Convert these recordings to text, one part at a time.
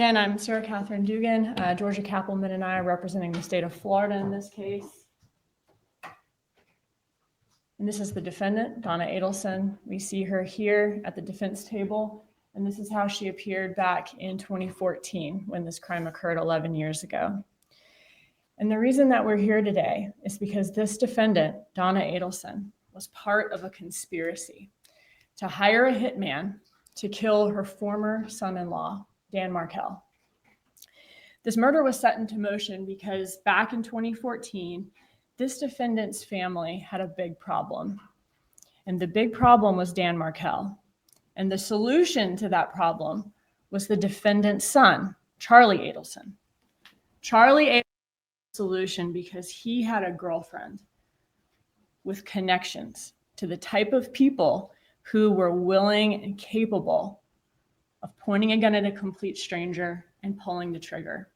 Again, I'm Sarah Catherine Dugan. Georgia Kappelman and I are representing the state of Florida in this case. And this is the defendant, Donna Adelson. We see her here at the defense table, and this is how she appeared back in 2014 when this crime occurred 11 years ago. And the reason that we're here today is because this defendant, Donna Adelson, was part of a conspiracy to hire a hitman to kill her former son-in-law, Dan Markel. This murder was set into motion because back in 2014, this defendant's family had a big problem. And the big problem was Dan Markel. And the solution to that problem was the defendant's son, Charlie Adelson. Charlie Adelson's solution because he had a girlfriend with connections to the type of people who were willing and capable of pointing a gun at a complete stranger and pulling the trigger.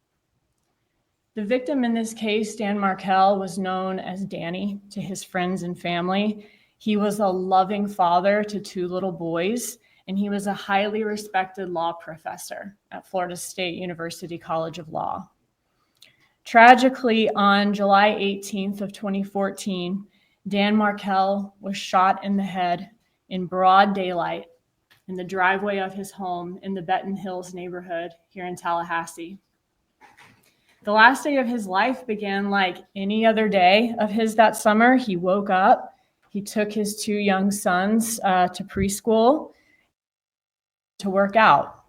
The victim in this case, Dan Markel, was known as Danny to his friends and family. He was a loving father to 2 little boys, and he was a highly respected law professor at Florida State University College of Law. Tragically, on July 18th of 2014, Dan Markel was shot in the head in broad daylight in the driveway of his home in the Benton Hills neighborhood here in Tallahassee. The last day of his life began like any other day of his that summer. He woke up, he took his 2 young sons to preschool to work out.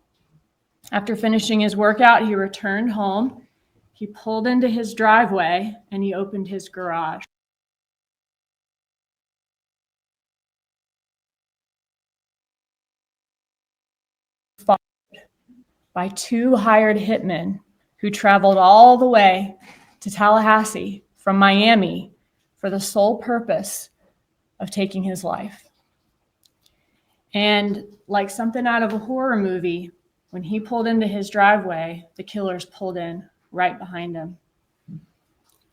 After finishing his workout, he returned home. He pulled into his driveway and he opened his garage. Followed by 2 hired hitmen who traveled all the way to Tallahassee from Miami for the sole purpose of taking his life. And like something out of a horror movie, when he pulled into his driveway, the killers pulled in right behind him.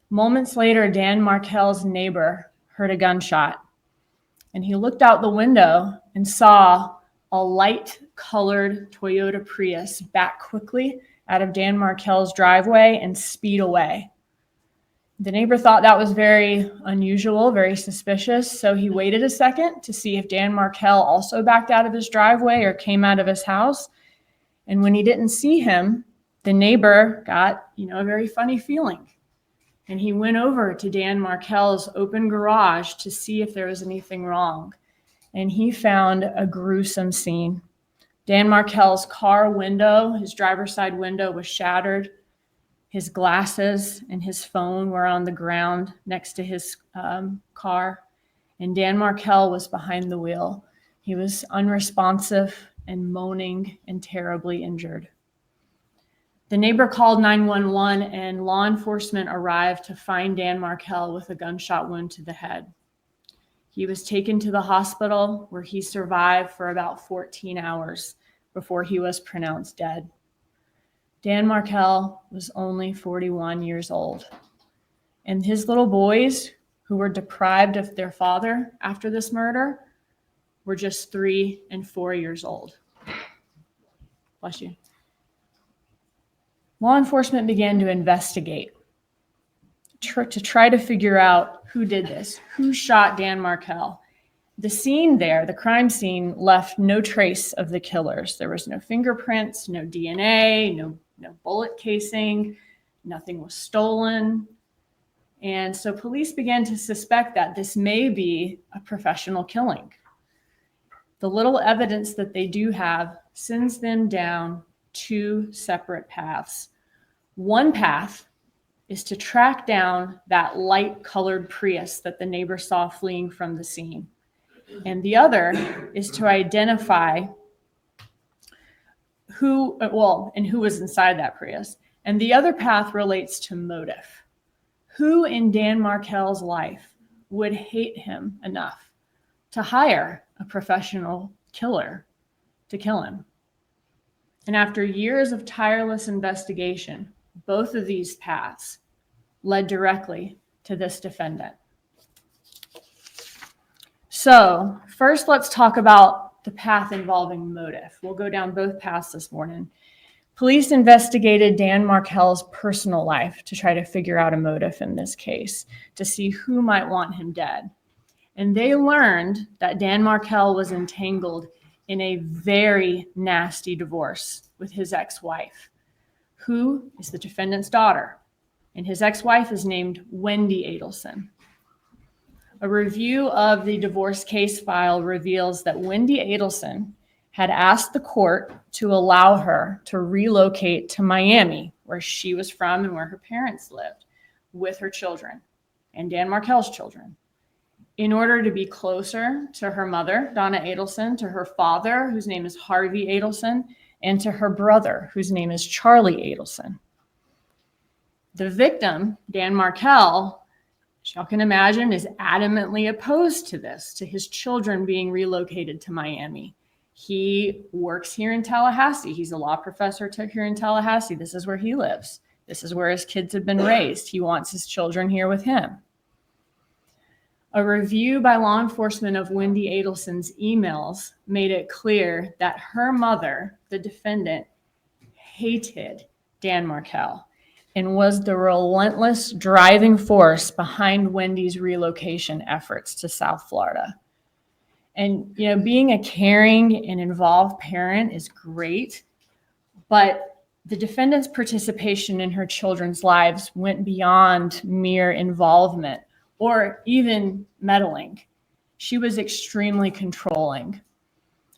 Moments later, Dan Markel's neighbor heard a gunshot, and he looked out the window and saw a light-colored Toyota Prius back quickly out of Dan Markel's driveway and speed away. The neighbor thought that was very unusual, very suspicious, so he waited a second to see if Dan Markel also backed out of his driveway or came out of his house. And when he didn't see him, the neighbor got, a very funny feeling. And he went over to Dan Markel's open garage to see if there was anything wrong. And he found a gruesome scene. Dan Markel's car window, his driver's side window, was shattered. His glasses and his phone were on the ground next to his car. And Dan Markel was behind the wheel. He was unresponsive and moaning and terribly injured. The neighbor called 911 and law enforcement arrived to find Dan Markel with a gunshot wound to the head. He was taken to the hospital where he survived for about 14 hours before he was pronounced dead. Dan Markel was only 41 years old. And his little boys, who were deprived of their father after this murder, were just 3 and 4 years old. Bless you. Law enforcement began to investigate to try to figure out who did this, who shot Dan Markel. The scene there, the crime scene, left no trace of the killers. There was no fingerprints, no DNA, no bullet casing, nothing was stolen. And so police began to suspect that this may be a professional killing. The little evidence that they do have sends them down 2 separate paths. One path is to track down that light-colored Prius that the neighbor saw fleeing from the scene. And the other is to identify who was inside that Prius. And the other path relates to motive. Who in Dan Markel's life would hate him enough to hire a professional killer to kill him? And after years of tireless investigation, both of these paths led directly to this defendant. So first, let's talk about the path involving motive. We'll go down both paths this morning. Police investigated Dan Markel's personal life to try to figure out a motive in this case, to see who might want him dead. And they learned that Dan Markel was entangled in a very nasty divorce with his ex-wife, who is the defendant's daughter. And his ex-wife is named Wendi Adelson. A review of the divorce case file reveals that Wendi Adelson had asked the court to allow her to relocate to Miami, where she was from and where her parents lived, with her children and Dan Markel's children, in order to be closer to her mother, Donna Adelson, to her father, whose name is Harvey Adelson, and to her brother, whose name is Charlie Adelson. The victim, Dan Markel, as y'all can imagine, is adamantly opposed to this, to his children being relocated to Miami. He works here in Tallahassee. He's a law professor here in Tallahassee. This is where he lives. This is where his kids have been raised. He wants his children here with him. A review by law enforcement of Wendi Adelson's emails made it clear that her mother, the defendant, hated Dan Markel and was the relentless driving force behind Wendy's relocation efforts to South Florida. And, being a caring and involved parent is great, but the defendant's participation in her children's lives went beyond mere involvement or even meddling. She was extremely controlling.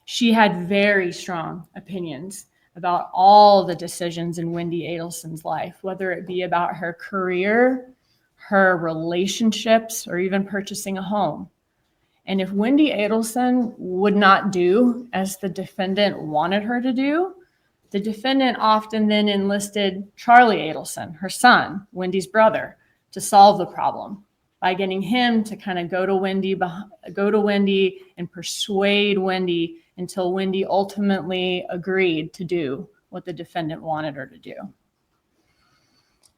She had very strong opinions about all the decisions in Wendi Adelson's life, whether it be about her career, her relationships, or even purchasing a home. And if Wendi Adelson would not do as the defendant wanted her to do, the defendant often then enlisted Charlie Adelson, her son, Wendy's brother, to solve the problem by getting him to kind of go to Wendi and persuade Wendi until Wendi ultimately agreed to do what the defendant wanted her to do.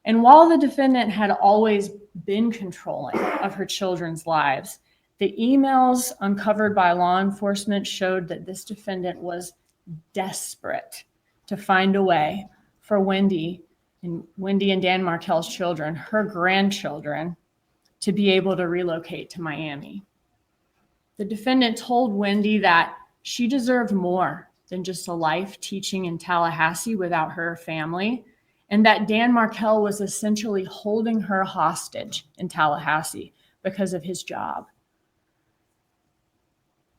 And while the defendant had always been controlling of her children's lives, the emails uncovered by law enforcement showed that this defendant was desperate to find a way for Wendi and Dan Markel's children, her grandchildren, to be able to relocate to Miami. The defendant told Wendi that she deserved more than just a life teaching in Tallahassee without her family, and that Dan Markel was essentially holding her hostage in Tallahassee because of his job.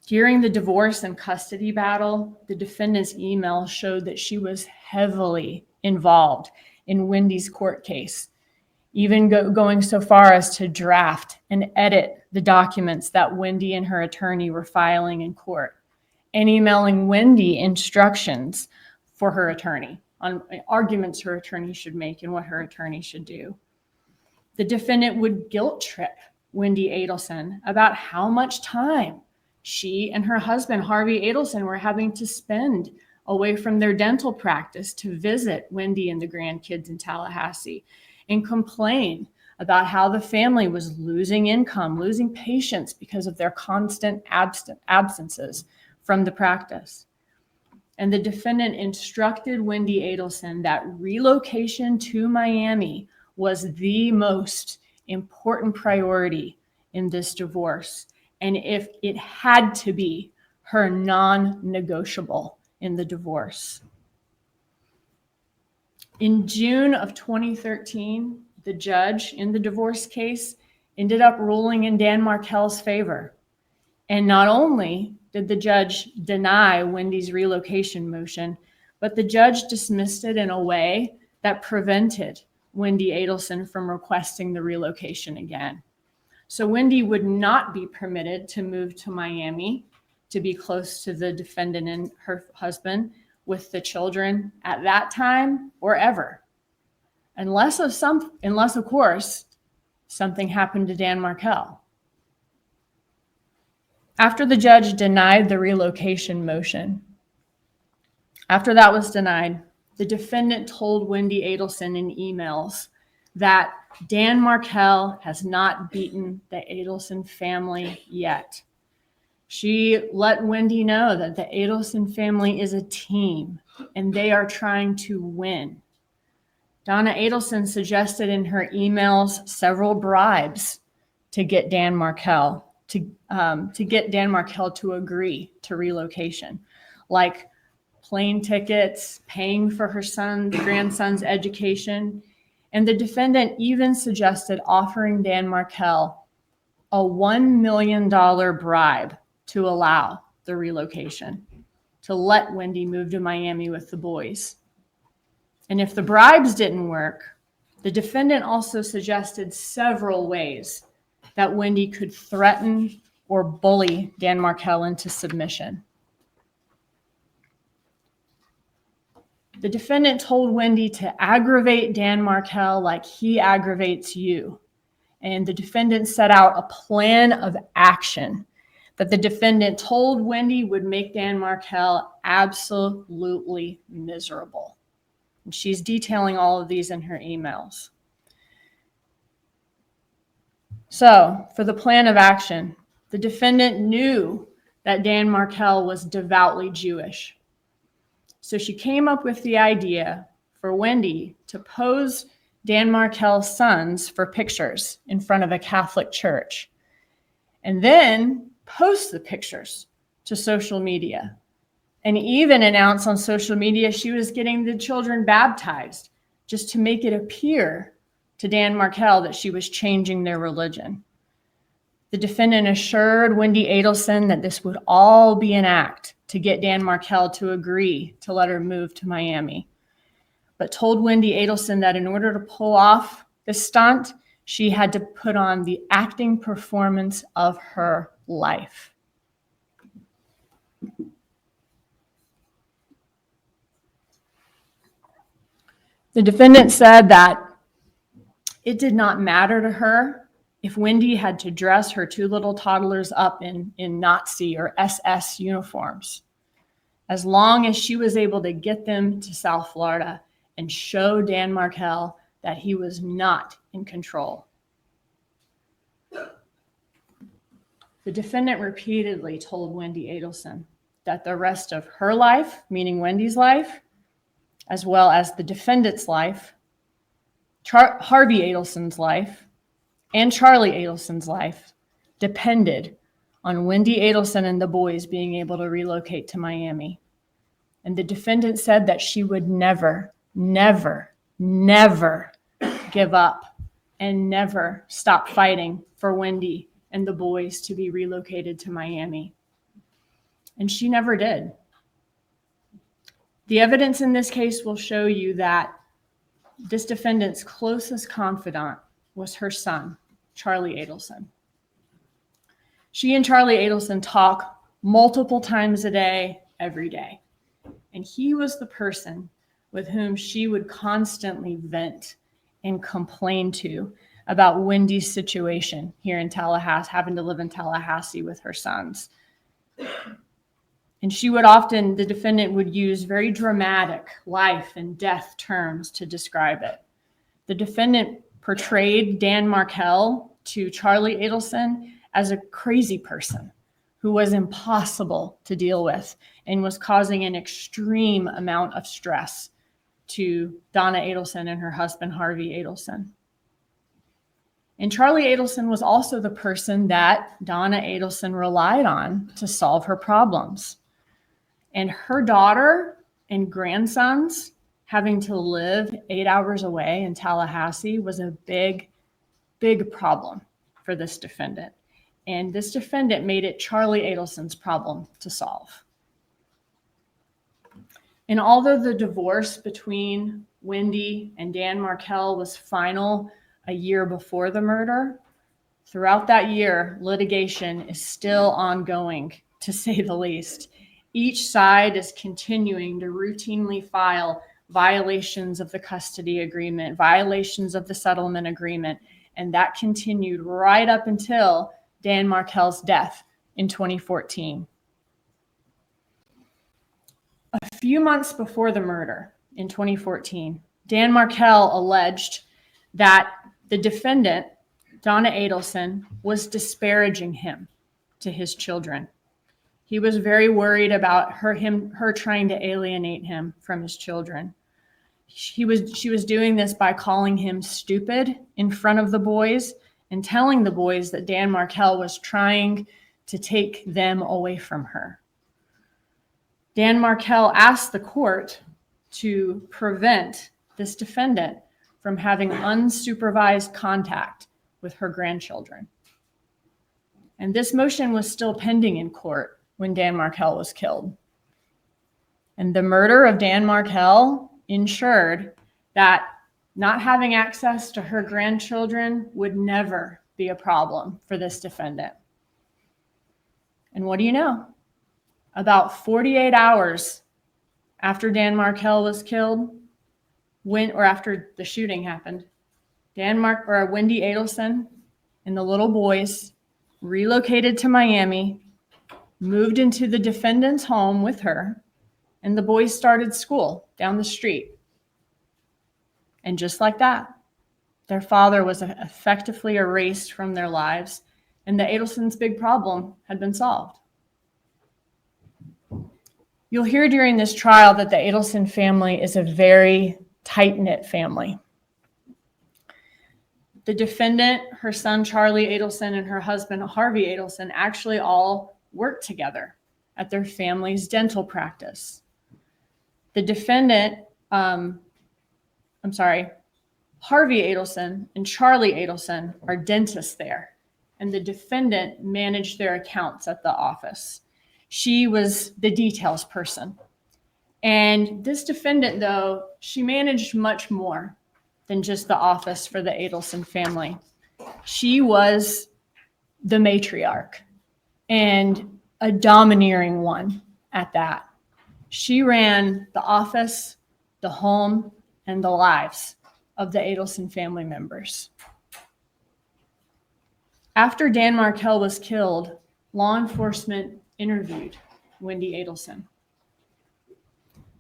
During the divorce and custody battle, the defendant's email showed that she was heavily involved in Wendy's court case, even going so far as to draft and edit the documents that Wendi and her attorney were filing in court, and emailing Wendi instructions for her attorney on arguments her attorney should make and what her attorney should do. The defendant would guilt trip Wendi Adelson about how much time she and her husband, Harvey Adelson, were having to spend away from their dental practice to visit Wendi and the grandkids in Tallahassee, and complain about how the family was losing income, losing patients because of their constant absences from the practice. And the defendant instructed Wendi Adelson that relocation to Miami was the most important priority in this divorce, and if it had to be her non-negotiable in the divorce. In June of 2013, the judge in the divorce case ended up ruling in Dan Markel's favor. And not only did the judge deny Wendy's relocation motion, but the judge dismissed it in a way that prevented Wendi Adelson from requesting the relocation again. So Wendi would not be permitted to move to Miami to be close to the defendant and her husband with the children at that time or ever, unless of course something happened to Dan Markel. After the judge denied the relocation motion, after that was denied, the defendant told Wendi Adelson in emails that Dan Markel has not beaten the Adelson family yet. She let Wendi know that the Adelson family is a team and they are trying to win. Donna Adelson suggested in her emails several bribes to get Dan Markel to agree to relocation, like plane tickets, paying for her grandson's education. And the defendant even suggested offering Dan Markel a $1 million bribe to allow the relocation, to let Wendi move to Miami with the boys. And if the bribes didn't work, the defendant also suggested several ways that Wendi could threaten or bully Dan Markel into submission. The defendant told Wendi to aggravate Dan Markel like he aggravates you. And the defendant set out a plan of action that the defendant told Wendi would make Dan Markel absolutely miserable. And she's detailing all of these in her emails. So, for the plan of action, the defendant knew that Dan Markel was devoutly Jewish. So she came up with the idea for Wendi to pose Dan Markel's sons for pictures in front of a Catholic church, and then post the pictures to social media, and even announce on social media she was getting the children baptized just to make it appear to Dan Markel that she was changing their religion. The defendant assured Wendi Adelson that this would all be an act to get Dan Markel to agree to let her move to Miami, but told Wendi Adelson that in order to pull off this stunt, she had to put on the acting performance of her life. The defendant said that it did not matter to her if Wendi had to dress her two little toddlers up in Nazi or SS uniforms, as long as she was able to get them to South Florida and show Dan Markel that he was not in control. The defendant repeatedly told Wendi Adelson that the rest of her life, meaning Wendi's life, as well as the defendant's life, Harvey Adelson's life, and Charlie Adelson's life, depended on Wendi Adelson and the boys being able to relocate to Miami. And the defendant said that she would never, never, never give up and never stop fighting for Wendi and the boys to be relocated to Miami. And she never did. The evidence in this case will show you that this defendant's closest confidant was her son, Charlie Adelson. She and Charlie Adelson talk multiple times a day, every day. And he was the person with whom she would constantly vent and complain to about Wendi's situation here in Tallahassee, having to live in Tallahassee with her sons. And she would often, the defendant would use very dramatic life and death terms to describe it. The defendant portrayed Dan Markel to Charlie Adelson as a crazy person who was impossible to deal with and was causing an extreme amount of stress to Donna Adelson and her husband, Harvey Adelson. And Charlie Adelson was also the person that Donna Adelson relied on to solve her problems. And her daughter and grandsons having to live 8 hours away in Tallahassee was a big, big problem for this defendant. And this defendant made it Charlie Adelson's problem to solve. And although the divorce between Wendi and Dan Markel was final a year before the murder, throughout that year, litigation is still ongoing, to say the least. Each side is continuing to routinely file violations of the custody agreement, violations of the settlement agreement, and that continued right up until Dan Markel's death in 2014. A few months before the murder in 2014, Dan Markel alleged that the defendant, Donna Adelson, was disparaging him to his children. He was very worried about her trying to alienate him from his children. She was doing this by calling him stupid in front of the boys and telling the boys that Dan Markel was trying to take them away from her. Dan Markel asked the court to prevent this defendant from having unsupervised contact with her grandchildren. And this motion was still pending in court when Dan Markel was killed. And the murder of Dan Markel ensured that not having access to her grandchildren would never be a problem for this defendant. And what do you know? About 48 hours after Dan Markel was killed, after the shooting happened, Wendi Adelson and the little boys relocated to Miami, moved into the defendant's home with her, and the boys started school down the street. And just like that, their father was effectively erased from their lives, and the Adelsons' big problem had been solved. You'll hear during this trial that the Adelson family is a very tight-knit family. The defendant, her son Charlie Adelson, and her husband Harvey Adelson actually all worked together at their family's dental practice. The defendant, Harvey Adelson and Charlie Adelson are dentists there, and the defendant managed their accounts at the office. She was the details person. And this defendant, though, she managed much more than just the office for the Adelson family. She was the matriarch and a domineering one at that. She ran the office, the home, and the lives of the Adelson family members. After Dan Markel was killed, law enforcement interviewed Wendi Adelson.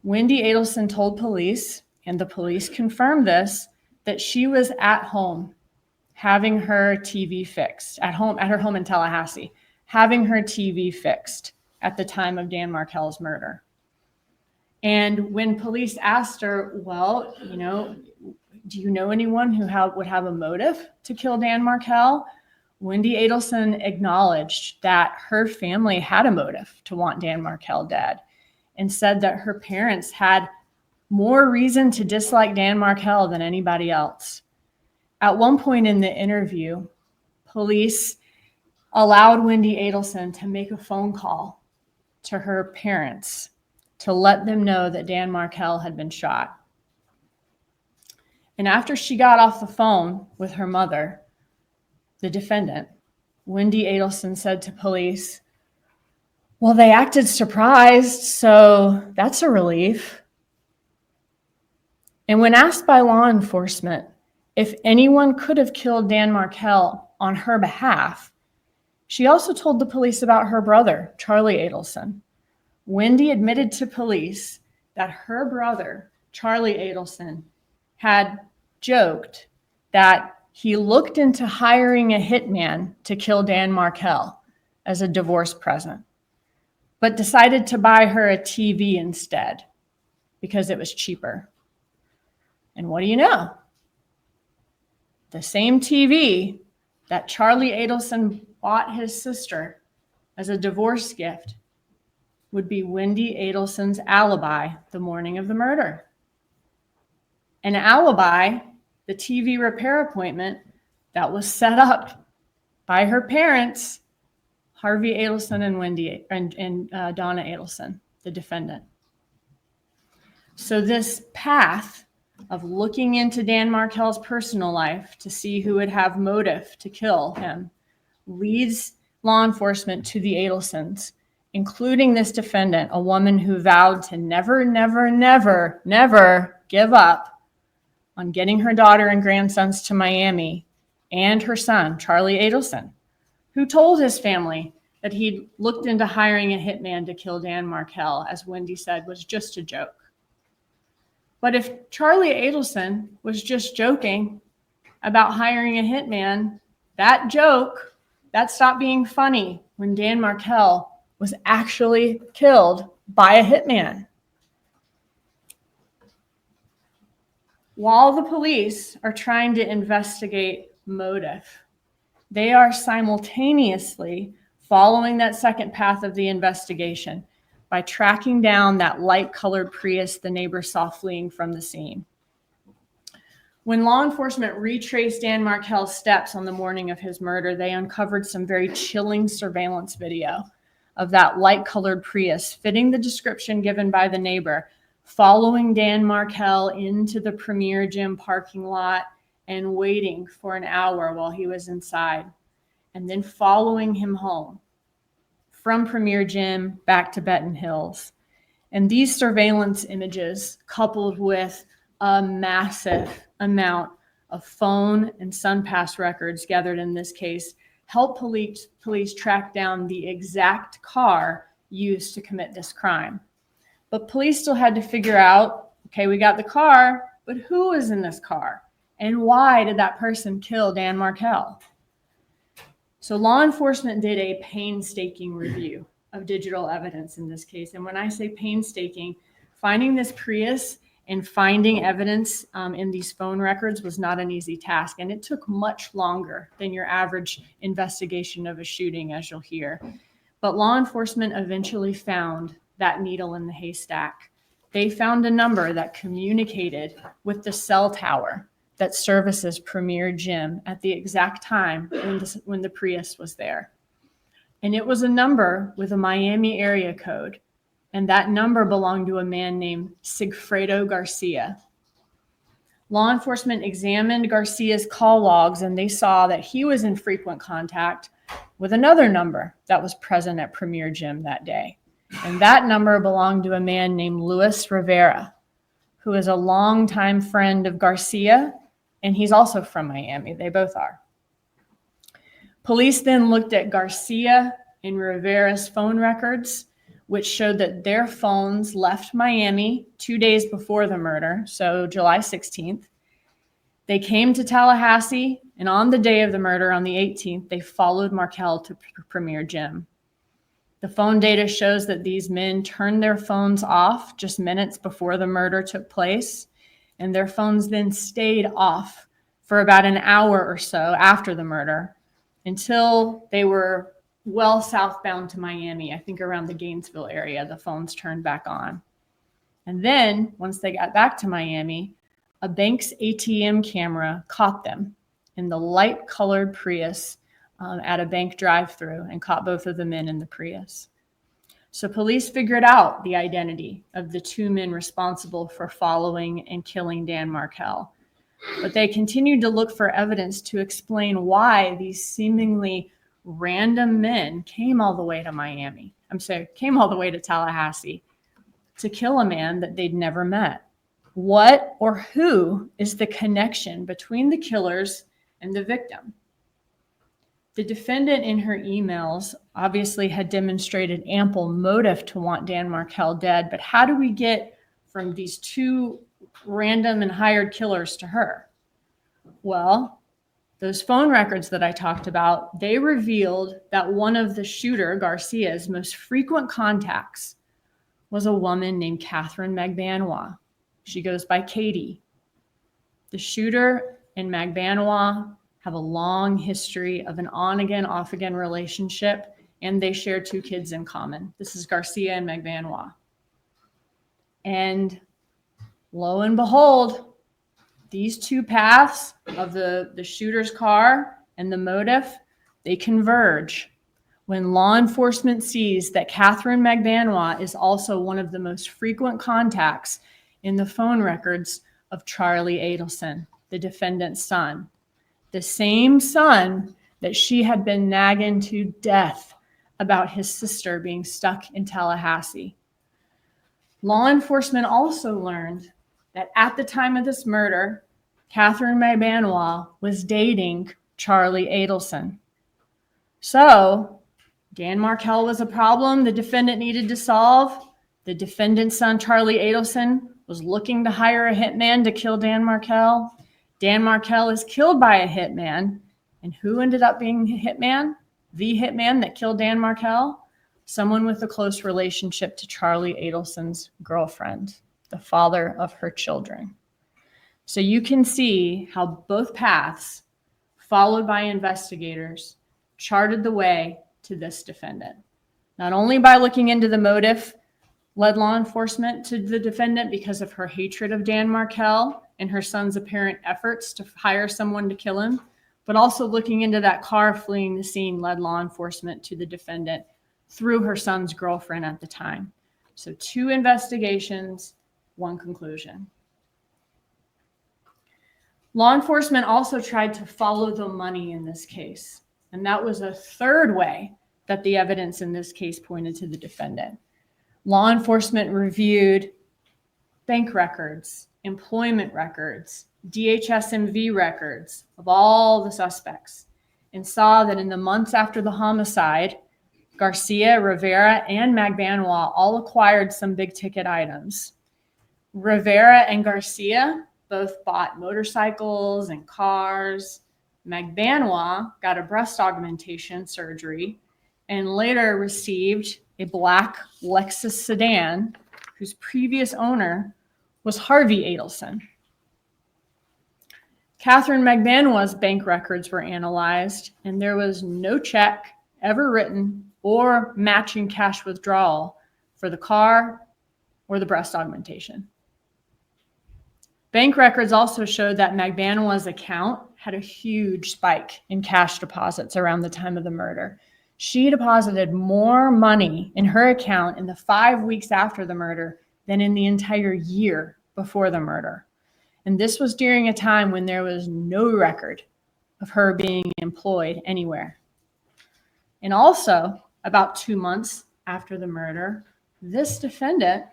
Wendi Adelson told police, and the police confirmed this, that she was at home having her TV fixed, at her home in Tallahassee, having her TV fixed at the time of Dan Markel's murder. And when police asked her, well, do you know anyone who would have a motive to kill Dan Markel? Wendi Adelson acknowledged that her family had a motive to want Dan Markel dead and said that her parents had more reason to dislike Dan Markel than anybody else. At one point in the interview, police allowed Wendi Adelson to make a phone call to her parents to let them know that Dan Markel had been shot. And after she got off the phone with her mother, the defendant, Wendi Adelson said to police, well, they acted surprised, so that's a relief. And when asked by law enforcement if anyone could have killed Dan Markel on her behalf, she also told the police about her brother, Charlie Adelson. Wendi admitted to police that her brother, Charlie Adelson, had joked that he looked into hiring a hitman to kill Dan Markel as a divorce present, but decided to buy her a TV instead because it was cheaper. And what do you know? The same TV that Charlie Adelson bought his sister as a divorce gift would be Wendi Adelson's alibi the morning of the murder. An alibi, the TV repair appointment that was set up by her parents, Harvey Adelson and Donna Adelson, the defendant. So this path of looking into Dan Markel's personal life to see who would have motive to kill him leads law enforcement to the Adelsons, including this defendant, a woman who vowed to never, never, never, never give up on getting her daughter and grandsons to Miami, and her son, Charlie Adelson, who told his family that he'd looked into hiring a hitman to kill Dan Markel, as Wendi said, was just a joke. But if Charlie Adelson was just joking about hiring a hitman, that joke, that stopped being funny when Dan Markel was actually killed by a hitman. While the police are trying to investigate motive, they are simultaneously following that second path of the investigation by tracking down that light-colored Prius the neighbor saw fleeing from the scene. When law enforcement retraced Dan Markel's steps on the morning of his murder, they uncovered some very chilling surveillance video of that light-colored Prius fitting the description given by the neighbor, following Dan Markel into the Premier Gym parking lot and waiting for an hour while he was inside, and then following him home from Premier Gym back to Benton Hills. And these surveillance images, coupled with a massive amount of phone and SunPass records gathered in this case, help police track down the exact car used to commit this crime. But police still had to figure out, okay, we got the car, but who was in this car? And why did that person kill Dan Markel? So law enforcement did a painstaking review of digital evidence in this case. And when I say painstaking, finding this Prius and finding evidence in these phone records was not an easy task. And it took much longer than your average investigation of a shooting, as you'll hear. But law enforcement eventually found that needle in the haystack. They found a number that communicated with the cell tower that services Premier Gym at the exact time when the Prius was there. And it was a number with a Miami area code. And that number belonged to a man named Sigfredo Garcia. Law enforcement examined Garcia's call logs, and they saw that he was in frequent contact with another number that was present at Premier Gym that day. And that number belonged to a man named Luis Rivera, who is a longtime friend of Garcia, and he's also from Miami. They both are. Police then looked at Garcia and Rivera's phone records, which showed that their phones left Miami 2 days before the murder, so July 16th. They came to Tallahassee, and on the day of the murder, on the 18th, they followed Markel to Premier Gym. The phone data shows that these men turned their phones off just minutes before the murder took place, and their phones then stayed off for about an hour or so after the murder until they were well southbound to Miami. I think around the Gainesville area, the phones turned back on. And then once they got back to Miami, a bank's ATM camera caught them in the light-colored Prius at a bank drive-thru and caught both of the men in the Prius. So police figured out the identity of the two men responsible for following and killing Dan Markel. But they continued to look for evidence to explain why these seemingly random men came all the way to Tallahassee to kill a man that they'd never met. What or who is the connection between the killers and the victim? The defendant in her emails obviously had demonstrated ample motive to want Dan Markel dead, but how do we get from these two random and hired killers to her? Well, those phone records that I talked about, they revealed that one of the shooter, Garcia's, most frequent contacts was a woman named Katherine Magbanua. She goes by Katie. The shooter and Magbanua have a long history of an on-again, off-again relationship, and they share 2 kids in common. This is Garcia and Magbanua. And lo and behold, these 2 paths of the shooter's car and the motive, they converge when law enforcement sees that Katherine Magbanua is also one of the most frequent contacts in the phone records of Charlie Adelson, the defendant's son. The same son that she had been nagging to death about his sister being stuck in Tallahassee. Law enforcement also learned that at the time of this murder, Katherine Magbanua was dating Charlie Adelson. So Dan Markel was a problem the defendant needed to solve. The defendant's son, Charlie Adelson, was looking to hire a hitman to kill Dan Markel. Dan Markel is killed by a hitman. And who ended up being the hitman? The hitman that killed Dan Markel? someone with a close relationship to Charlie Adelson's girlfriend, the father of her children. So you can see how both paths, followed by investigators, charted the way to this defendant. Not only by looking into the motive, led law enforcement to the defendant because of her hatred of Dan Markel and her son's apparent efforts to hire someone to kill him, but also looking into that car fleeing the scene led law enforcement to the defendant through her son's girlfriend at the time. So 2 investigations, 1 conclusion. Law enforcement also tried to follow the money in this case, and that was a 3rd way that the evidence in this case pointed to the defendant. Law enforcement reviewed bank records, employment records, DHS-MV records of all the suspects, and saw that in the months after the homicide, Garcia, Rivera, and Magbanua all acquired some big-ticket items. Rivera and Garcia both bought motorcycles and cars. Magbanua got a breast augmentation surgery and later received a black Lexus sedan whose previous owner was Harvey Adelson. Katherine Magbanua's bank records were analyzed, and there was no check ever written or matching cash withdrawal for the car or the breast augmentation. Bank records also showed that Magbanua's account had a huge spike in cash deposits around the time of the murder. She deposited more money in her account in the 5 weeks after the murder than in the entire year before the murder. And this was during a time when there was no record of her being employed anywhere. And also, about 2 months after the murder, this defendant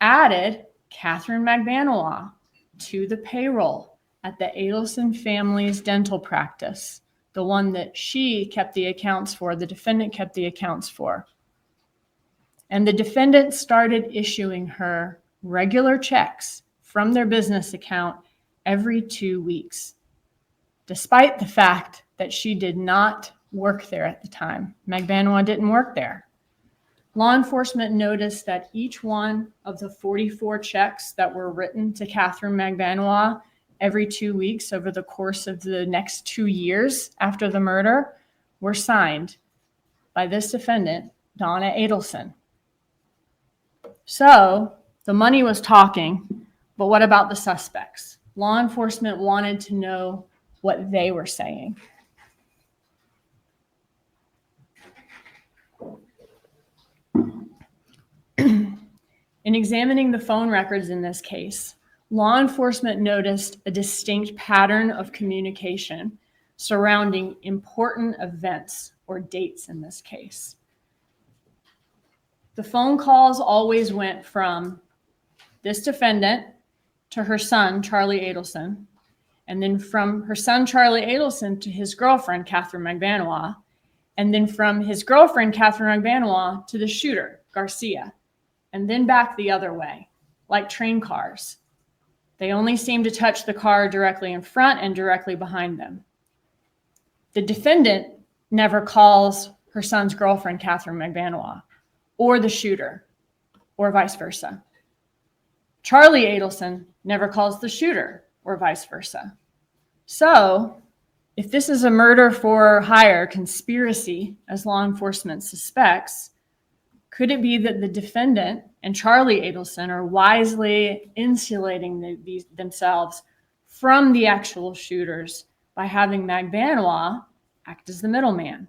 added Katherine Magbanua to the payroll at the Adelson family's dental practice, the one that she kept the accounts for, the defendant kept the accounts for. And the defendant started issuing her regular checks from their business account every 2 weeks, despite the fact that she did not work there at the time. Magbanua didn't work there. Law enforcement noticed that each one of the 44 checks that were written to Katherine Magbanua every 2 weeks over the course of the next 2 years after the murder were signed by this defendant, Donna Adelson. So the money was talking, but what about the suspects? Law enforcement wanted to know what they were saying. In examining the phone records in this case, law enforcement noticed a distinct pattern of communication surrounding important events or dates in this case. The phone calls always went from this defendant to her son, Charlie Adelson, and then from her son, Charlie Adelson, to his girlfriend, Katherine Magbanua, and then from his girlfriend, Katherine Magbanua, to the shooter, Garcia, and then back the other way, like train cars. They only seem to touch the car directly in front and directly behind them. The defendant never calls her son's girlfriend, Katherine Magbanua, or the shooter, or vice versa. Charlie Adelson never calls the shooter, or vice versa. So, if this is a murder for hire conspiracy, as law enforcement suspects, could it be that the defendant and Charlie Adelson are wisely insulating themselves from the actual shooters by having Magbanua act as the middleman?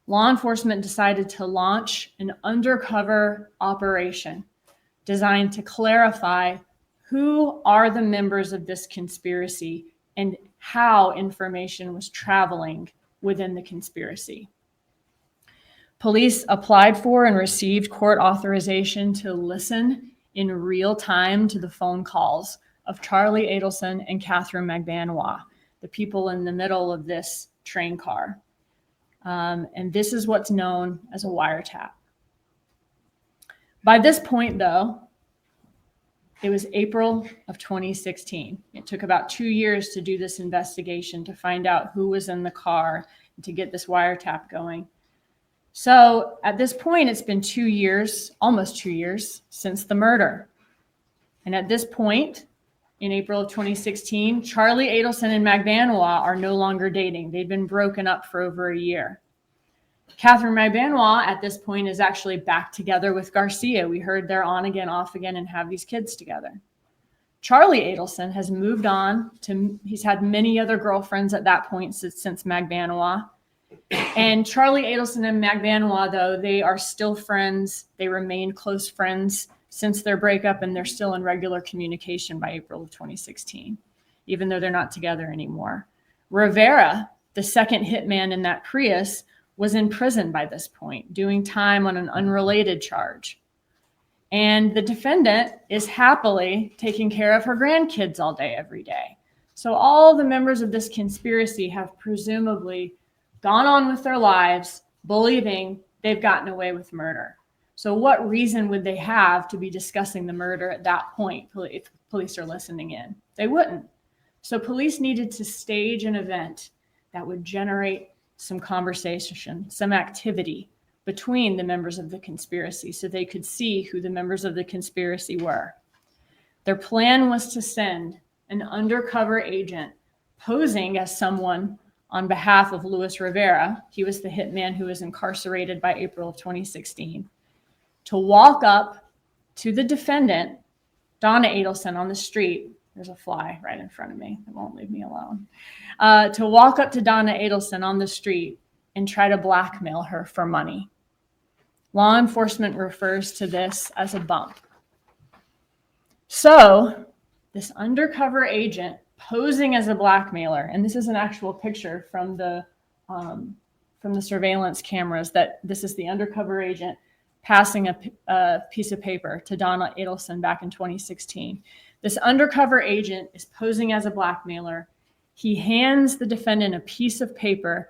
Law enforcement decided to launch an undercover operation designed to clarify who are the members of this conspiracy and how information was traveling within the conspiracy. Police applied for and received court authorization to listen in real time to the phone calls of Charlie Adelson and Katherine Magbanua, the people in the middle of this train car. And this is what's known as a wiretap. By this point, though, it was April of 2016. It took about 2 years to do this investigation to find out who was in the car and to get this wiretap going. So at this point, it's been 2 years, almost 2 years since the murder. And at this point, in April of 2016, Charlie Adelson and Magbanua are no longer dating. They'd been broken up for over a year. Katherine Magbanua at this point is actually back together with Garcia. We heard they're on again, off again, and have these kids together. Charlie Adelson has moved on he's had many other girlfriends at that point since Magbanua. And Charlie Adelson and Magbanua, though, they are still friends. They remain close friends since their breakup, and they're still in regular communication by April of 2016, even though they're not together anymore. Rivera, the second hitman in that Prius, was in prison by this point, doing time on an unrelated charge. And the defendant is happily taking care of her grandkids all day, every day. So all the members of this conspiracy have presumably gone on with their lives, believing they've gotten away with murder. So what reason would they have to be discussing the murder at that point if police are listening in? They wouldn't. So police needed to stage an event that would generate some conversation, some activity between the members of the conspiracy so they could see who the members of the conspiracy were. Their plan was to send an undercover agent posing as someone on behalf of Luis Rivera. He was the hitman who was incarcerated by April of 2016. To walk up to the defendant, Donna Adelson, on the street. There's a fly right in front of me. It won't leave me alone. To walk up to Donna Adelson on the street and try to blackmail her for money. Law enforcement refers to this as a bump. So this undercover agent posing as a blackmailer, and this is an actual picture from the surveillance cameras, that this is the undercover agent passing a piece of paper to Donna Adelson back in 2016. This undercover agent is posing as a blackmailer. He hands the defendant a piece of paper,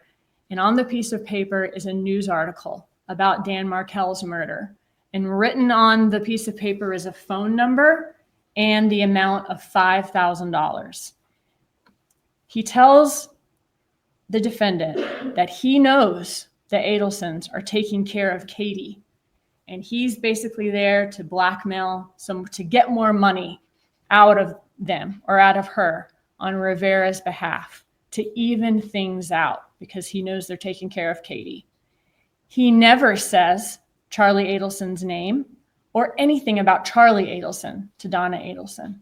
and on the piece of paper is a news article about Dan Markel's murder. And written on the piece of paper is a phone number and the amount of $5,000. He tells the defendant that he knows the Adelsons are taking care of Katie, and he's basically there to blackmail to get more money out of them or out of her on Rivera's behalf, to even things out, because he knows they're taking care of Katie. He never says Charlie Adelson's name or anything about Charlie Adelson to Donna Adelson.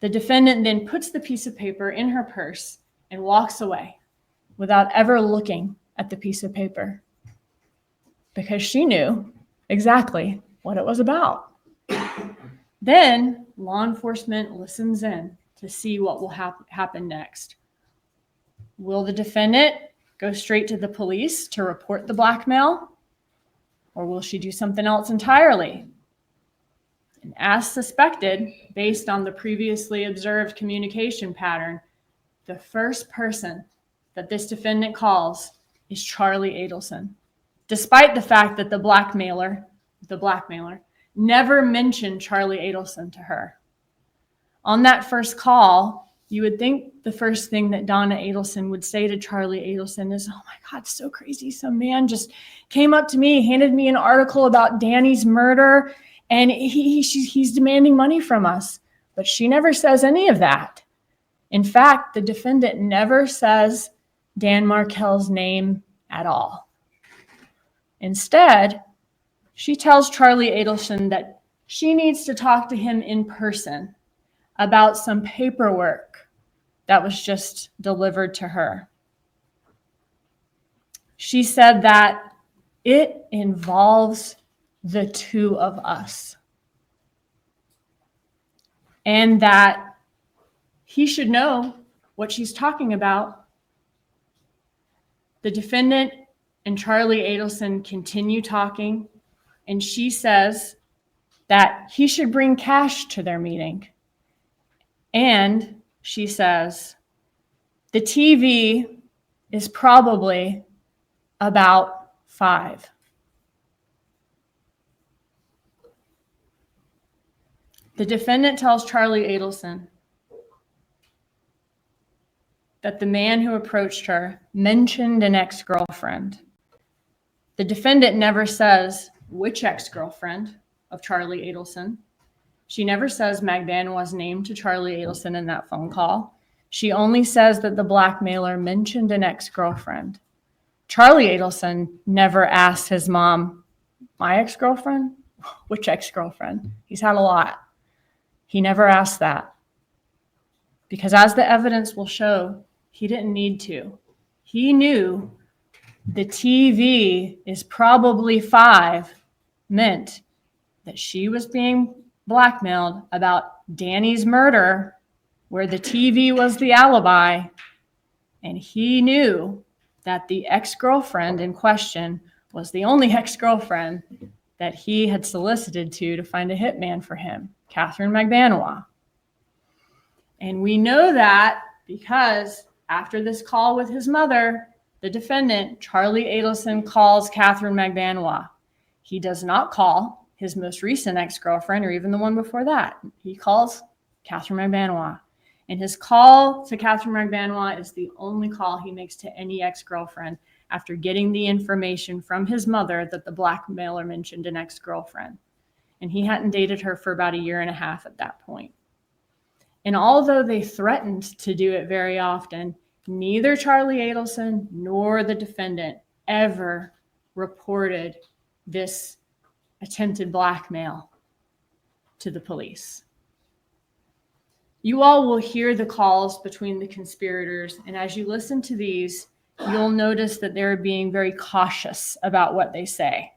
The defendant then puts the piece of paper in her purse and walks away without ever looking at the piece of paper, because she knew exactly what it was about. Then law enforcement listens in to see what will happen next. Will the defendant go straight to the police to report the blackmail, or will she do something else entirely? And as suspected, based on the previously observed communication pattern, the first person that this defendant calls is Charlie Adelson, despite the fact that the blackmailer never mentioned Charlie Adelson to her. On that first call, you would think the first thing that Donna Adelson would say to Charlie Adelson is, "Oh my God, it's so crazy. Some man just came up to me, handed me an article about Danny's murder, and he's demanding money from us." But she never says any of that. In fact, the defendant never says Dan Markel's name at all. Instead, she tells Charlie Adelson that she needs to talk to him in person about some paperwork that was just delivered to her. She said that it involves the two of us, and that he should know what she's talking about. The defendant and Charlie Adelson continue talking, and she says that he should bring cash to their meeting. And she says, the TV is probably about 5. The defendant tells Charlie Adelson that the man who approached her mentioned an ex-girlfriend. The defendant never says which ex-girlfriend of Charlie Adelson. She never says Magbanua's name to Charlie Adelson in that phone call. She only says that the blackmailer mentioned an ex-girlfriend. Charlie Adelson never asked his mom, my ex-girlfriend? Which ex-girlfriend? He's had a lot. He never asked that. Because as the evidence will show, he didn't need to. He knew the TV is probably 5 meant that she was being blackmailed about Danny's murder, where the TV was the alibi, and he knew that the ex-girlfriend in question was the only ex-girlfriend that he had solicited to find a hitman for him, Katherine Magbanua. And we know that because after this call with his mother, the defendant, Charlie Adelson, calls Katherine Magbanua. He does not call his most recent ex-girlfriend or even the one before that. He calls Katherine Magbanua. And his call to Katherine Magbanua is the only call he makes to any ex-girlfriend after getting the information from his mother that the blackmailer mentioned an ex-girlfriend. And he hadn't dated her for about 1.5 years at that point. And although they threatened to do it very often, neither Charlie Adelson nor the defendant ever reported this attempted blackmail to the police. You all will hear the calls between the conspirators, and as you listen to these, you'll notice that they're being very cautious about what they say.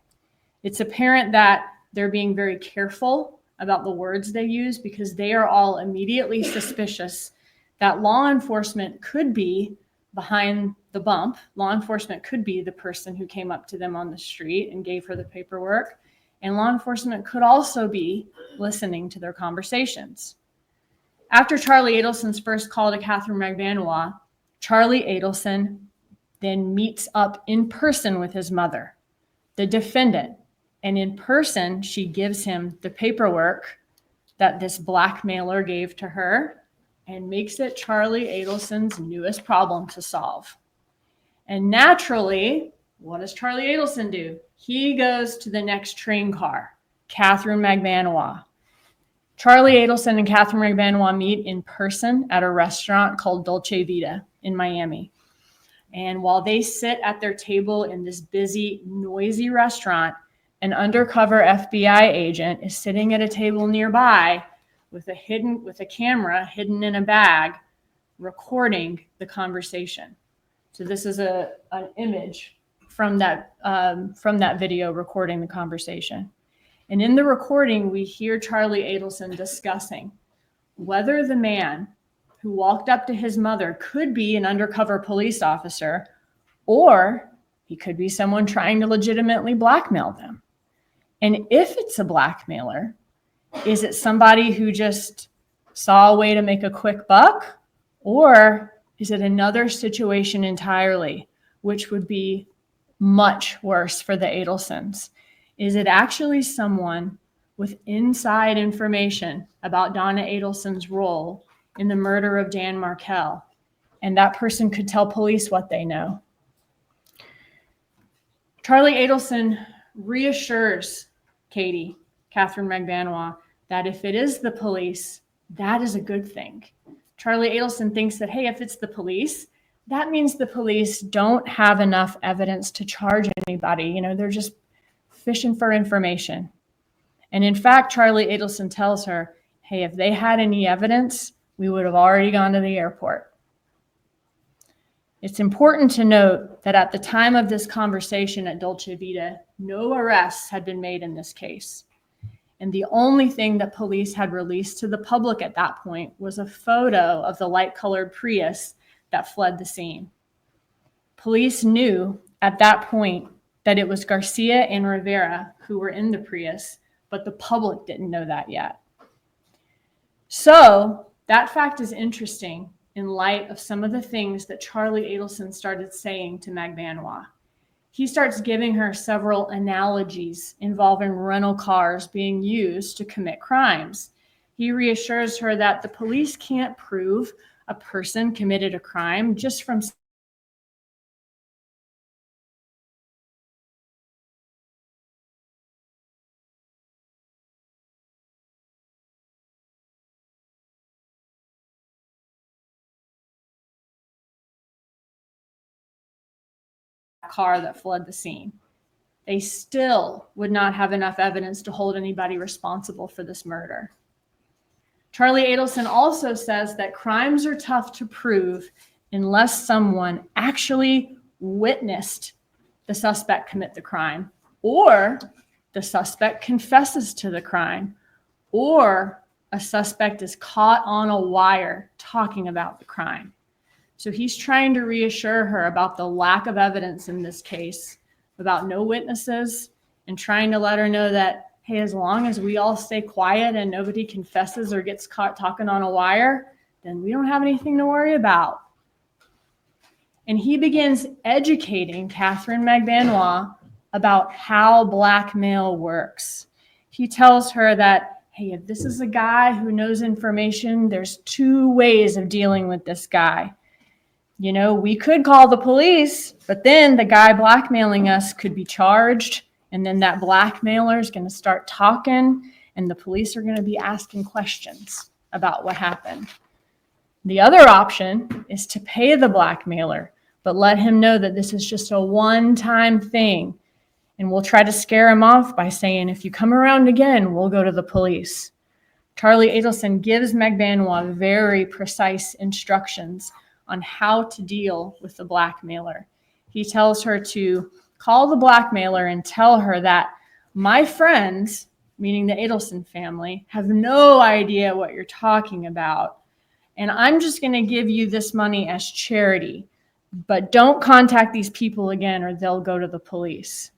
It's apparent that they're being very careful about the words they use because they are all immediately suspicious that law enforcement could be behind the bump. Law enforcement could be the person who came up to them on the street and gave her the paperwork. And law enforcement could also be listening to their conversations. After Charlie Adelson's first call to Katherine Magbanua, Charlie Adelson then meets up in person with his mother, the defendant. And in person, she gives him the paperwork that this blackmailer gave to her and makes it Charlie Adelson's newest problem to solve. And naturally, what does Charlie Adelson do? He goes to the next train car, Katherine Magbanua. Charlie Adelson and Katherine Magbanua meet in person at a restaurant called Dolce Vita in Miami. And while they sit at their table in this busy, noisy restaurant, an undercover FBI agent is sitting at a table nearby with a camera hidden in a bag, recording the conversation. So this is an image from that video recording the conversation. And in the recording, we hear Charlie Adelson discussing whether the man who walked up to his mother could be an undercover police officer, or he could be someone trying to legitimately blackmail them. And if it's a blackmailer, is it somebody who just saw a way to make a quick buck? Or is it another situation entirely, which would be much worse for the Adelsons? Is it actually someone with inside information about Donna Adelson's role in the murder of Dan Markel? And that person could tell police what they know. Charlie Adelson reassures Katherine Magbanua, that if it is the police, that is a good thing. Charlie Adelson thinks that, hey, if it's the police, that means the police don't have enough evidence to charge anybody. They're just fishing for information. And in fact, Charlie Adelson tells her, hey, if they had any evidence, we would have already gone to the airport. It's important to note that at the time of this conversation at Dolce Vita, no arrests had been made in this case. And the only thing that police had released to the public at that point was a photo of the light-colored Prius that fled the scene. Police knew at that point that it was Garcia and Rivera who were in the Prius, but the public didn't know that yet. So that fact is interesting in light of some of the things that Charlie Adelson started saying to Magbanua. He starts giving her several analogies involving rental cars being used to commit crimes. He reassures her that the police can't prove a person committed a crime just from car that fled the scene. They still would not have enough evidence to hold anybody responsible for this murder. Charlie Adelson also says that crimes are tough to prove unless someone actually witnessed the suspect commit the crime, or the suspect confesses to the crime, or a suspect is caught on a wire talking about the crime. So he's trying to reassure her about the lack of evidence in this case, about no witnesses, and trying to let her know that, hey, as long as we all stay quiet and nobody confesses or gets caught talking on a wire, then we don't have anything to worry about. And he begins educating Katherine Magbanua about how blackmail works. He tells her that, hey, if this is a guy who knows information, there's two ways of dealing with this guy. You know, we could call the police, but then the guy blackmailing us could be charged, and then that blackmailer is going to start talking, and the police are going to be asking questions about what happened. The other option is to pay the blackmailer, but let him know that this is just a one-time thing. And we'll try to scare him off by saying, if you come around again, we'll go to the police. Charlie Adelson gives Magbanua very precise instructions on how to deal with the blackmailer. He tells her to call the blackmailer and tell her that my friends, meaning the Adelson family, have no idea what you're talking about. And I'm just going to give you this money as charity, but don't contact these people again or they'll go to the police.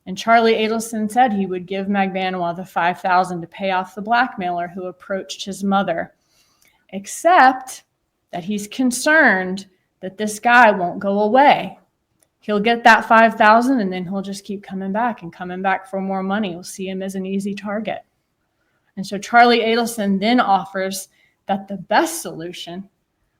And Charlie Adelson said he would give Magbanua the $5,000 to pay off the blackmailer who approached his mother, except that he's concerned that this guy won't go away. He'll get that $5,000 and then he'll just keep coming back for more money. We'll see him as an easy target. And so Charlie Adelson then offers that the best solution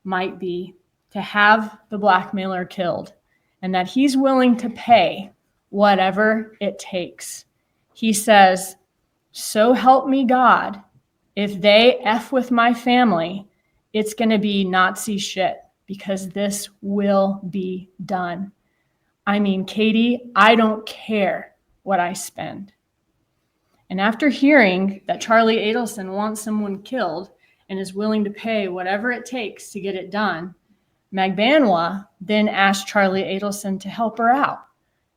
might be to have the blackmailer killed, and that he's willing to pay whatever it takes. He says, so help me God, if they F with my family, it's going to be Nazi shit, because this will be done. I mean, Katie, I don't care what I spend. And after hearing that Charlie Adelson wants someone killed and is willing to pay whatever it takes to get it done, Magbanua then asked Charlie Adelson to help her out.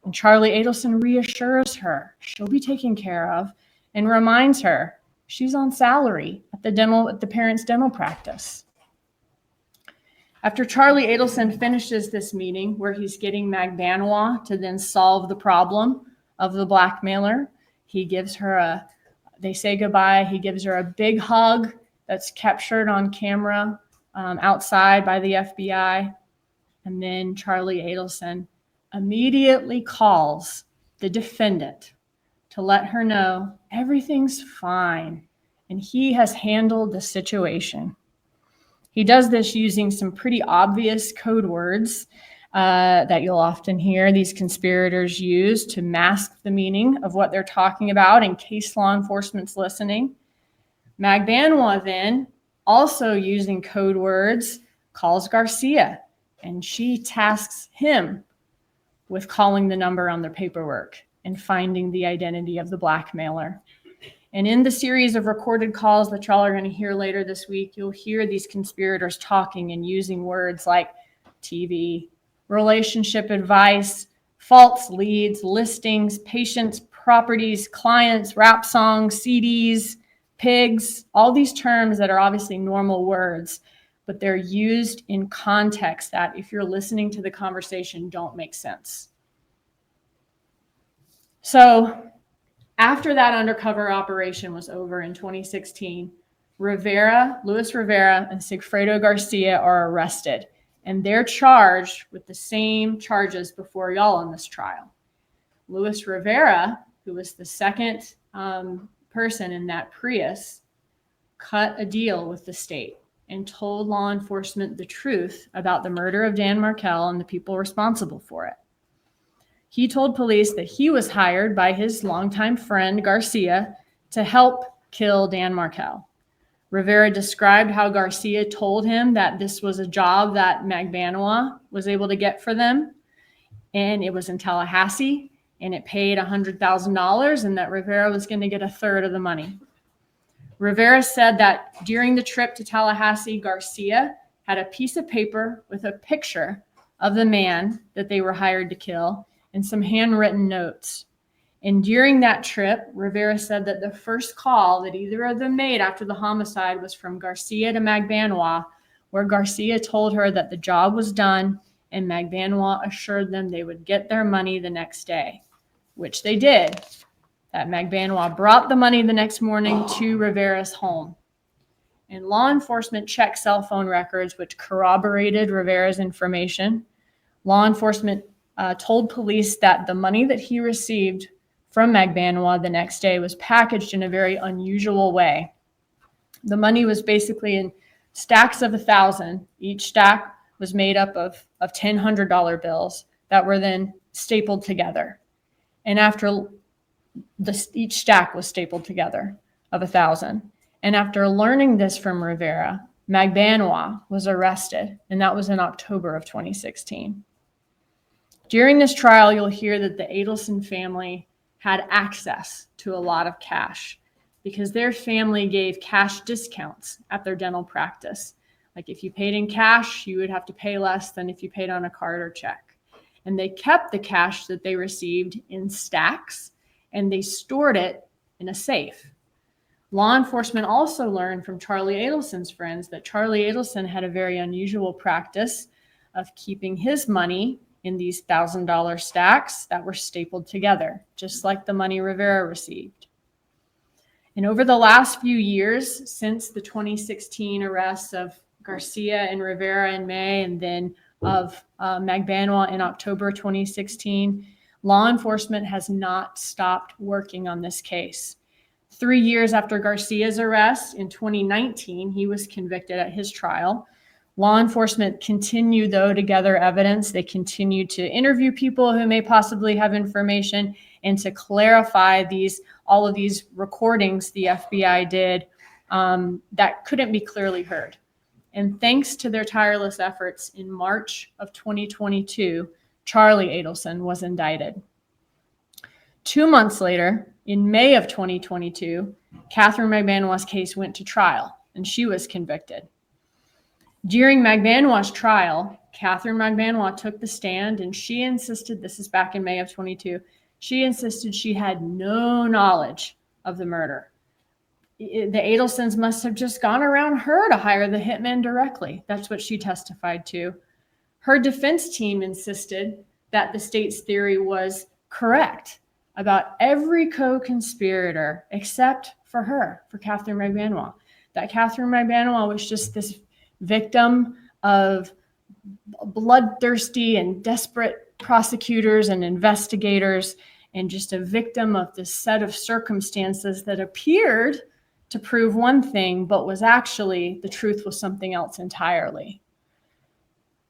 And Charlie Adelson reassures her she'll be taken care of and reminds her she's on salary at the parents' dental practice. After Charlie Adelson finishes this meeting where he's getting Magbanua to then solve the problem of the blackmailer, they say goodbye. He gives her a big hug that's captured on camera outside by the FBI. And then Charlie Adelson immediately calls the defendant to let her know everything's fine and he has handled the situation. He does this using some pretty obvious code words that you'll often hear these conspirators use to mask the meaning of what they're talking about in case law enforcement's listening. Magbanua then, also using code words, calls Garcia, and she tasks him with calling the number on their paperwork and finding the identity of the blackmailer. And in the series of recorded calls that y'all are going to hear later this week, you'll hear these conspirators talking and using words like TV, relationship advice, false leads, listings, patients, properties, clients, rap songs, CDs, pigs, all these terms that are obviously normal words, but they're used in context that if you're listening to the conversation don't make sense. So after that undercover operation was over in 2016, Luis Rivera and Sigfredo Garcia are arrested, and they're charged with the same charges before y'all in this trial. Luis Rivera, who was the second person in that Prius, cut a deal with the state and told law enforcement the truth about the murder of Dan Markel and the people responsible for it. He told police that he was hired by his longtime friend Garcia to help kill Dan Markel. Rivera described how Garcia told him that this was a job that Magbanua was able to get for them. and it was in Tallahassee, and it paid $100,000, and that Rivera was going to get a third of the money. Rivera said that during the trip to Tallahassee, Garcia had a piece of paper with a picture of the man that they were hired to kill and some handwritten notes. And during that trip, Rivera said that the first call that either of them made after the homicide was from Garcia to Magbanua, where Garcia told her that the job was done and Magbanua assured them they would get their money the next day, which they did. That Magbanua brought the money the next morning to Rivera's home. And law enforcement checked cell phone records, which corroborated Rivera's information. Law enforcement told police that the money that he received from Magbanua the next day was packaged in a very unusual way. The money was basically in stacks of 1,000. Each stack was made up of $100 bills that were then stapled together. And after each stack was stapled together of 1,000. And after learning this from Rivera, Magbanua was arrested, and that was in October of 2016. During this trial, you'll hear that the Adelson family had access to a lot of cash because their family gave cash discounts at their dental practice. Like if you paid in cash, you would have to pay less than if you paid on a card or check. And they kept the cash that they received in stacks, and they stored it in a safe. Law enforcement also learned from Charlie Adelson's friends that Charlie Adelson had a very unusual practice of keeping his money in these $1,000 stacks that were stapled together, just like the money Rivera received. And over the last few years, since the 2016 arrests of Garcia and Rivera in May, and then of Magbanua in October 2016, law enforcement has not stopped working on this case. 3 years after Garcia's arrest in 2019, he was convicted at his trial. Law enforcement continue, though, to gather evidence. They continue to interview people who may possibly have information and to clarify all of these recordings the FBI did that couldn't be clearly heard. And thanks to their tireless efforts, in March of 2022, Charlie Adelson was indicted. 2 months later, in May of 2022, Katherine Magbanua's case went to trial, and she was convicted. During Magbanua's trial, Katherine Magbanua took the stand, and she insisted, this is back in May of 22, she insisted she had no knowledge of the murder. The Adelsons must have just gone around her to hire the hitman directly. That's what she testified to. Her defense team insisted that the state's theory was correct about every co-conspirator except for her, for Katherine Magbanua. That Katherine Magbanua was just this victim of bloodthirsty and desperate prosecutors and investigators, and just a victim of this set of circumstances that appeared to prove one thing, but was actually, the truth was something else entirely.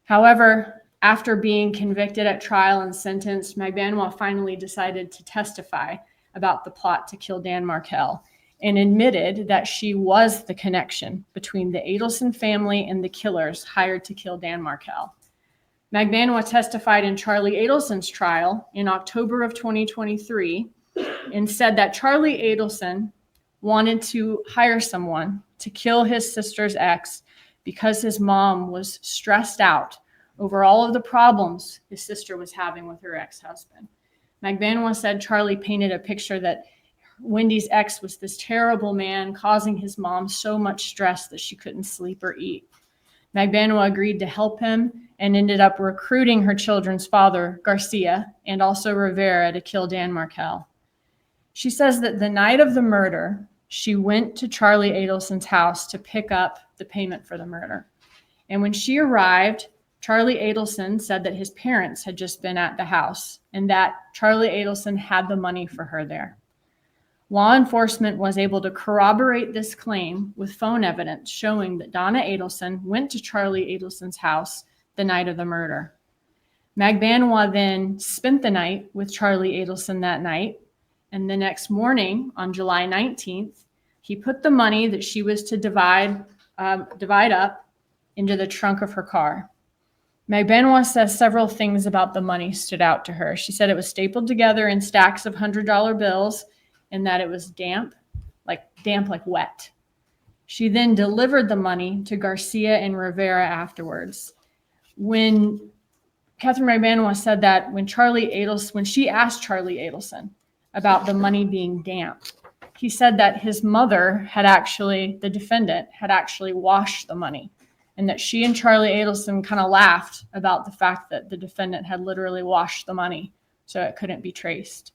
However, after being convicted at trial and sentenced, Magbanua finally decided to testify about the plot to kill Dan Markel and admitted that she was the connection between the Adelson family and the killers hired to kill Dan Markel. Magbanua testified in Charlie Adelson's trial in October of 2023 and said that Charlie Adelson wanted to hire someone to kill his sister's ex because his mom was stressed out over all of the problems his sister was having with her ex-husband. Magbanua said Charlie painted a picture that Wendy's ex was this terrible man causing his mom so much stress that she couldn't sleep or eat. Magbanua agreed to help him and ended up recruiting her children's father, Garcia, and also Rivera to kill Dan Markel. She says that the night of the murder, she went to Charlie Adelson's house to pick up the payment for the murder. And when she arrived, Charlie Adelson said that his parents had just been at the house and that Charlie Adelson had the money for her there. Law enforcement was able to corroborate this claim with phone evidence showing that Donna Adelson went to Charlie Adelson's house the night of the murder. Magbanua then spent the night with Charlie Adelson that night, and the next morning, on July 19th, he put the money that she was to divide up into the trunk of her car. Magbanua says several things about the money stood out to her. She said it was stapled together in stacks of $100 bills and that it was damp like wet. She then delivered the money to Garcia and Rivera afterwards. When Katherine Magbanua said that when she asked Charlie Adelson about the money being damp, he said that his mother the defendant had actually washed the money, and that she and Charlie Adelson kind of laughed about the fact that the defendant had literally washed the money so it couldn't be traced.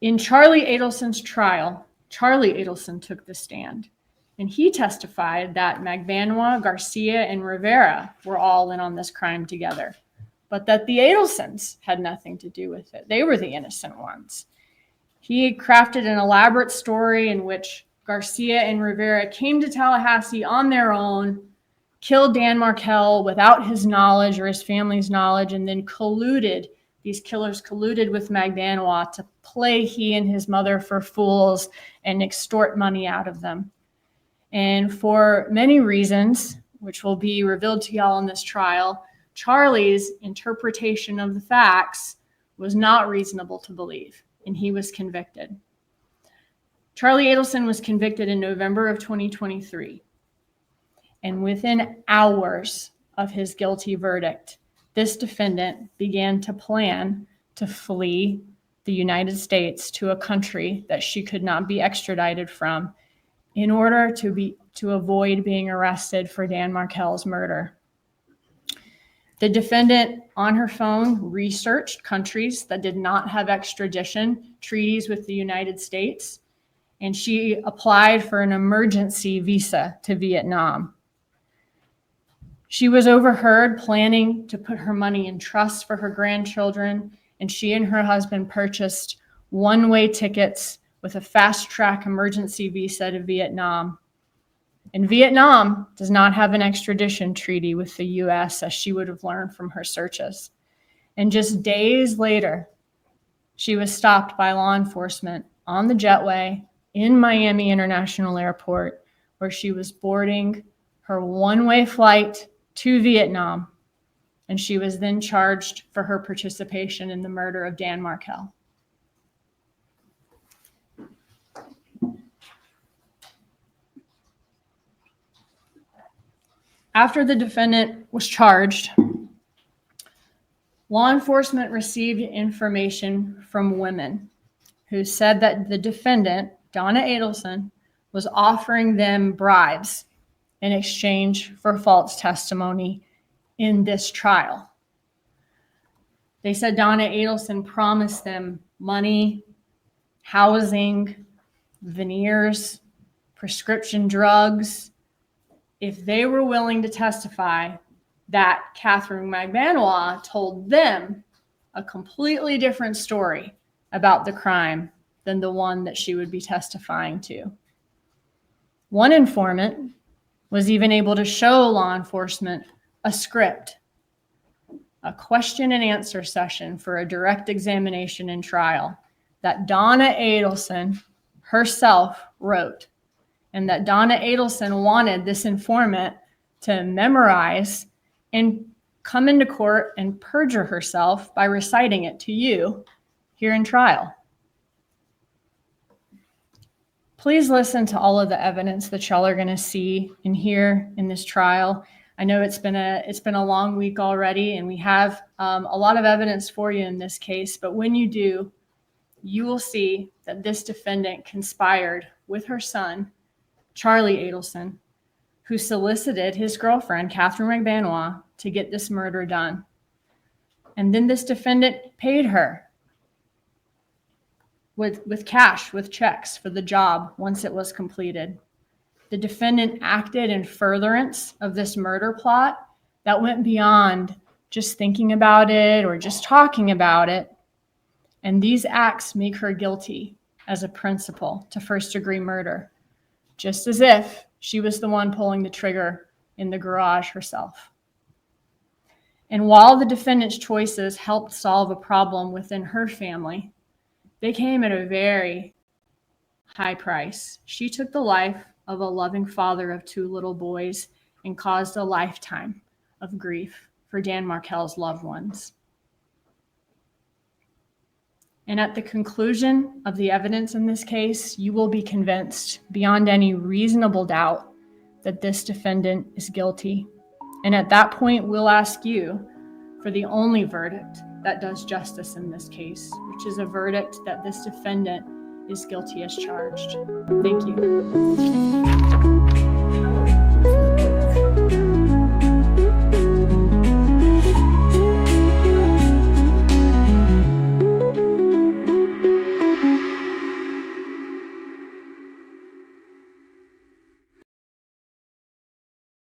In Charlie Adelson's trial, Charlie Adelson took the stand, and he testified that Magbanua, Garcia, and Rivera were all in on this crime together, but that the Adelsons had nothing to do with it. They were the innocent ones. He crafted an elaborate story in which Garcia and Rivera came to Tallahassee on their own, killed Dan Markel without his knowledge or his family's knowledge, and then these killers colluded with Magbanua to play he and his mother for fools and extort money out of them. And for many reasons, which will be revealed to y'all in this trial, Charlie's interpretation of the facts was not reasonable to believe, and he was convicted. Charlie Adelson was convicted in November of 2023. And within hours of his guilty verdict, this defendant began to plan to flee the United States to a country that she could not be extradited from in order to avoid being arrested for Dan Markel's murder. The defendant on her phone researched countries that did not have extradition treaties with the United States, and she applied for an emergency visa to Vietnam. She was overheard planning to put her money in trust for her grandchildren, and she and her husband purchased one-way tickets with a fast-track emergency visa to Vietnam. And Vietnam does not have an extradition treaty with the U.S., as she would have learned from her searches. And just days later, she was stopped by law enforcement on the jetway in Miami International Airport, where she was boarding her one-way flight to Vietnam. And she was then charged for her participation in the murder of Dan Markel. After the defendant was charged, law enforcement received information from women who said that the defendant, Donna Adelson, was offering them bribes in exchange for false testimony in this trial. They said Donna Adelson promised them money, housing, veneers, prescription drugs, if they were willing to testify that Katherine Magbanua told them a completely different story about the crime than the one that she would be testifying to. One informant was even able to show law enforcement a script, a question and answer session for a direct examination and trial that Donna Adelson herself wrote, and that Donna Adelson wanted this informant to memorize and come into court and perjure herself by reciting it to you here in trial. Please listen to all of the evidence that y'all are going to see and hear in this trial. I know it's been a long week already, and we have a lot of evidence for you in this case, but when you do, you will see that this defendant conspired with her son, Charlie Adelson, who solicited his girlfriend, Katherine Magbanua, to get this murder done. And then this defendant paid her with cash, with checks for the job once it was completed. The defendant acted in furtherance of this murder plot that went beyond just thinking about it or just talking about it. And these acts make her guilty as a principal to first-degree murder, just as if she was the one pulling the trigger in the garage herself. And while the defendant's choices helped solve a problem within her family, they came at a very high price. She took the life of a loving father of 2 little boys and caused a lifetime of grief for Dan Markel's loved ones. And at the conclusion of the evidence in this case, you will be convinced beyond any reasonable doubt that this defendant is guilty. And at that point, we'll ask you for the only verdict that does justice in this case, which is a verdict that this defendant is guilty as charged. Thank you.